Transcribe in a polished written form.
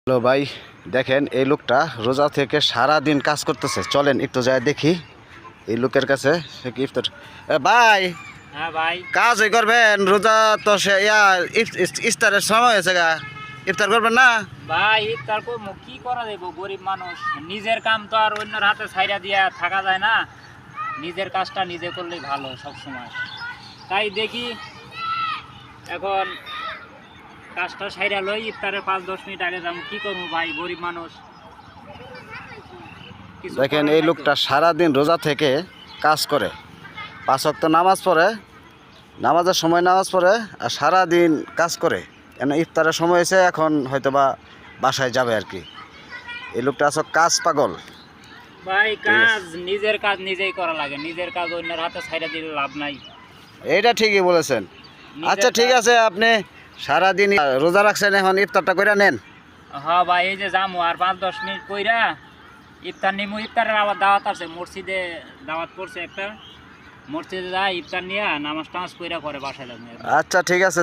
Hello ভাই, দেখেন এই লোকটা রোজা থেকে সারা দিন কাজ করতেছে। চলেন একটু যায় দেখি এই লোকের কাছে সে কি ইফতার। ভাই, হ্যাঁ ভাই, কাজ করবেন? রোজা তো সে ইফতারের সময় হয়েছে গা, ইফতার করবেন না? ভাই ইফতার করবো, কি করা যাবো? গরিব মানুষ, নিজের কাম তো আর অন্যের হাতে ছাইরা দিয়া থাকা যায় না। নিজের কাজটা নিজে করলেই ভালো সব সময়। তাই দেখি এখন কাজটা সাইরা লই, ইফতারের 5-10 মিনিট আগে যাবো। কি করবো ভাই, গরিব মানুষ, কিছু দেখেন করার এই নাই তো। লোকটা সারা দিন রোজা থেকে কাজ করে, 5 ওয়াক্ত নামাজ পড়ে, নামাজের সময় নামাজ পড়ে, আর সারা দিন কাজ করে। কেন ইফতারের সময় হয়েছে, এখন হয়তো বা বাসায় যাবে আর কি। এই লোকটা আসলে কাজ পাগল। ভাই কাজ, নিজের কাজ নিজেই করা লাগে। নিজের কাজ অন্যের হাতে ছাইরা দিলে লাভ নাই। এইটা ঠিকই বলেছেন। নিজের আচ্ছা ঠিক কাজ- আছে, আপনি সারাদিন রোজা রাখছেন, এখন ইফতারটা করে নেন। হ্যাঁ ভাই, এই যে যামু আর 5-10 মিনিট কইরা ইফতার নিমু। ইফতারের আবার দাওয়াত আছে, মসজিদে দাওয়াত পড়ছে একটা। মসজিদে যাই, ইফতার নিয়ে নামাজ টামাজ কইরা পরে বাসায় যাবো। আচ্ছা ঠিক আছে।